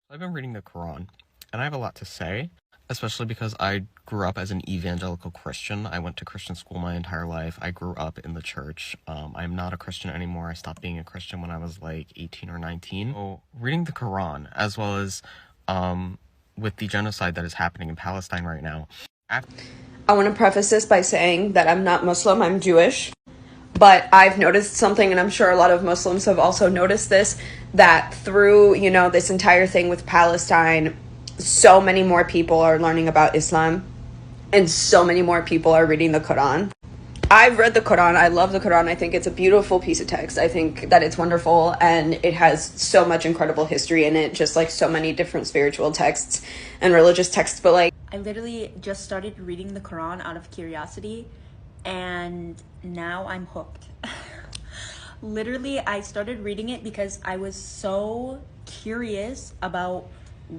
I've been reading the Quran, and I have a lot to say, especially because I grew up as an evangelical Christian. I went to Christian school my entire life. I grew up in the church. I'm not a Christian anymore. I stopped being a Christian when I was like 18 or 19. So reading the Quran, as well as with the genocide that is happening in Palestine right now. I want to preface this by saying that I'm not Muslim, I'm Jewish. But I've noticed something, and I'm sure a lot of Muslims have also noticed this, that through, this entire thing with Palestine, so many more people are learning about Islam, and so many more people are reading the Quran. I've read the Quran. I love the Quran. I think it's a beautiful piece of text. I think that it's wonderful, and it has so much incredible history in it, just like so many different spiritual texts and religious texts. But I literally just started reading the Quran out of curiosity, and now I'm hooked. Literally, I started reading it because I was so curious about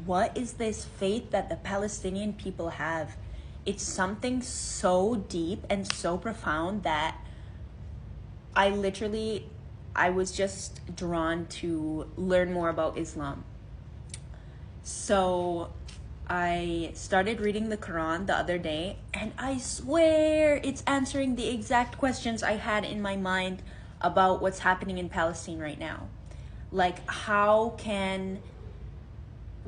what is this faith that the Palestinian people have. It's something so deep and so profound that I was just drawn to learn more about Islam. So I started reading the Quran the other day, and I swear it's answering the exact questions I had in my mind about what's happening in Palestine right now. Like, how can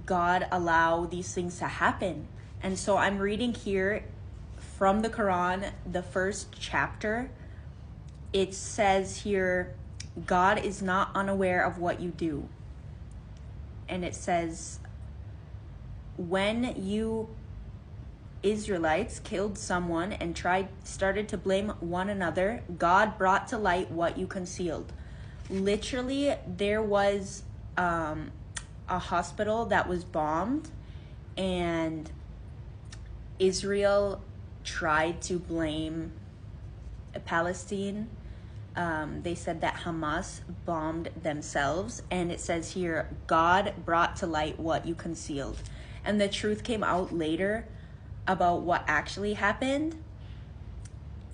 God allow these things to happen? And so I'm reading here from the Quran, the first chapter. It says here, God is not unaware of what you do. And it says, when you Israelites killed someone and started to blame one another, God brought to light what you concealed. Literally, there was a hospital that was bombed, and Israel tried to blame Palestine. They said that Hamas bombed themselves, and it says here, God brought to light what you concealed. And the truth came out later about what actually happened,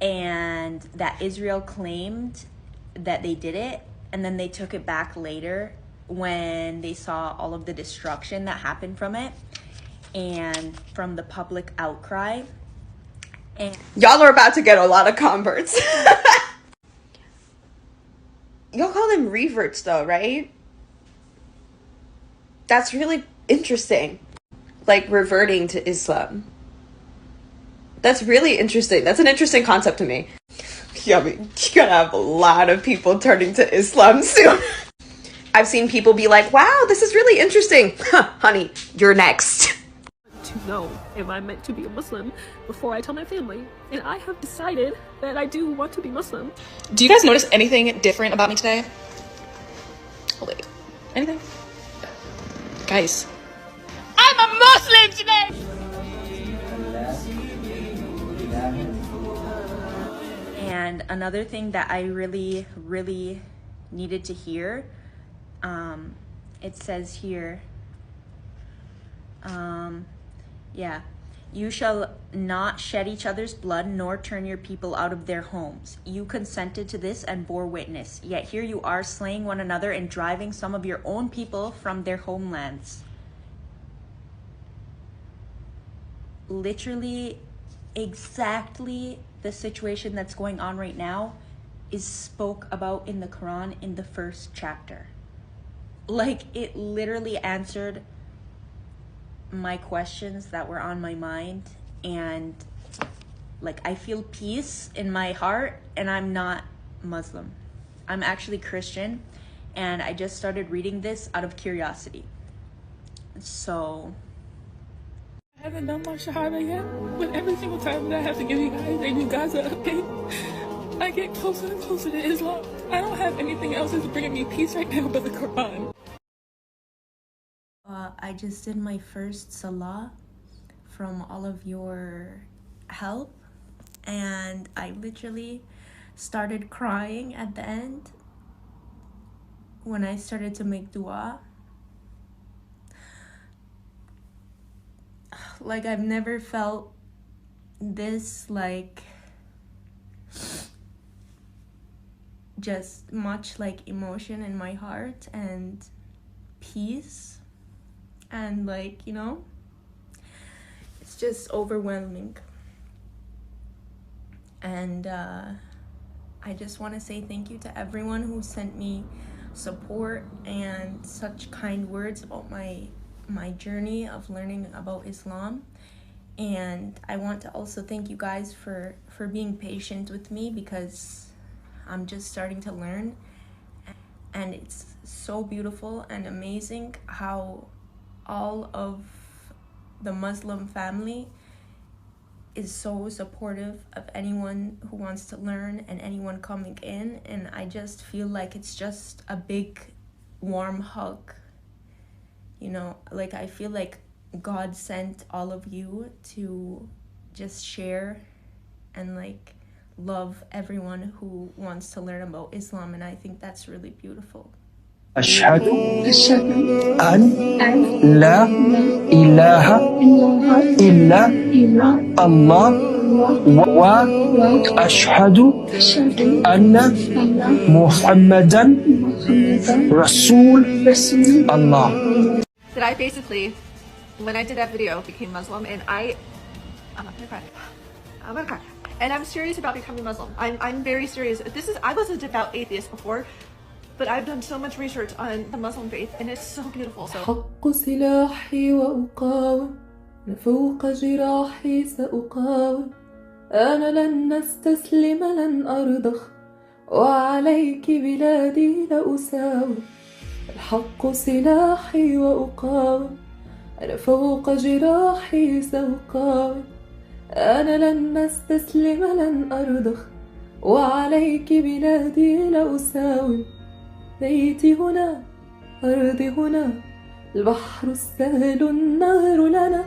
and that Israel claimed that they did it, and then they took it back later when they saw all of the destruction that happened from it and from the public outcry. And y'all are about to get a lot of converts. Y'all call them reverts though, right? That's really interesting. Like reverting to Islam. That's really interesting. That's an interesting concept to me. Yeah, I mean, you're gonna have a lot of people turning to Islam soon. I've seen people be like, wow, this is really interesting. Honey, you're next. To know if I'm meant to be a Muslim before I tell my family. And I have decided that I do want to be Muslim. Do you guys notice anything different about me today? Wait, anything? Guys. I'm a Muslim today! And another thing that I really, really needed to hear, it says here, you shall not shed each other's blood, nor turn your people out of their homes. You consented to this and bore witness. Yet here you are slaying one another and driving some of your own people from their homelands. Literally, exactly the situation that's going on right now is spoke about in the Quran in the first chapter. Like, it literally answered my questions that were on my mind, and like, I feel peace in my heart. And I'm not Muslim, I'm actually Christian, and I just started reading this out of curiosity. So I haven't done my Shahada yet, but every single time that I have to give you guys a new Gaza update, I get closer and closer to Islam. I don't have anything else that's bringing me peace right now but the Quran. I just did my first salah from all of your help, and I literally started crying at the end when I started to make dua. Like, I've never felt this, like, just much like emotion in my heart and peace. and like, you know, it's just overwhelming. And I just want to say thank you to everyone who sent me support and such kind words about my journey of learning about Islam. And I want to also thank you guys for being patient with me, because I'm just starting to learn. And it's so beautiful and amazing how all of the Muslim family is so supportive of anyone who wants to learn and anyone coming in. And I just feel like it's just a big warm hug. You know, like I feel like God sent all of you to just share and like love everyone who wants to learn about Islam, and I think that's really beautiful. أشهد أن لا إله إلا الله وأشهد أن محمدا رسول الله. That I basically, when I did that video, became Muslim, and I'm not gonna cry. I'm gonna cry. And I'm serious about becoming Muslim. I'm very serious. I was a devout atheist before, but I've done so much research on the Muslim faith, and it's so beautiful. So حق سلاحي وأقاوم، فوق جراحي سأقاوم، أنا لن أستسلم لن أرضخ، وعليك بلادي لأساوم. الحق سلاحي وأقاوم، أنا فوق جراحي سأقاوم، أنا لن أستسلم لن أرضخ، وعليك بلادي لأساوم. بيتي هنا، أرضي هنا، البحر السهل النهر لنا،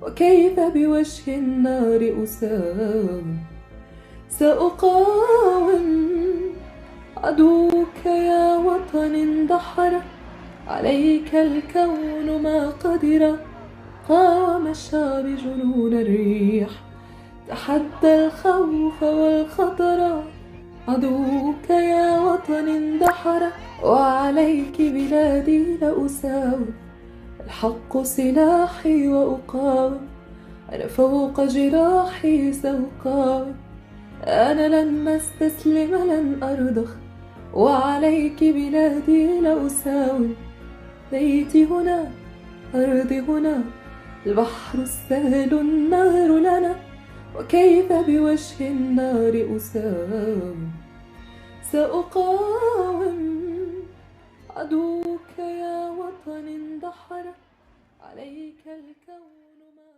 وكيف بوجه النار أساوم. سأقاوم عدوك يا وطن اندحر، عليك الكون ما قدر، قاوم الشعب جنون الريح، تحدى الخوف والخطر. عدوك يا وطن اندحر، وعليك بلادي لأساوم. الحق سلاحي وأقاوم، أنا فوق جراحي سأقاوم، أنا لن أستسلم لن أرضخ، وعليك بلادي لأساوم. بيتي هنا، أرضي هنا، البحر السهل النهر لنا، وكيف بوجه النار أساوم. سأقاوم عدوك يا وطن اندحر، عليك الكون ما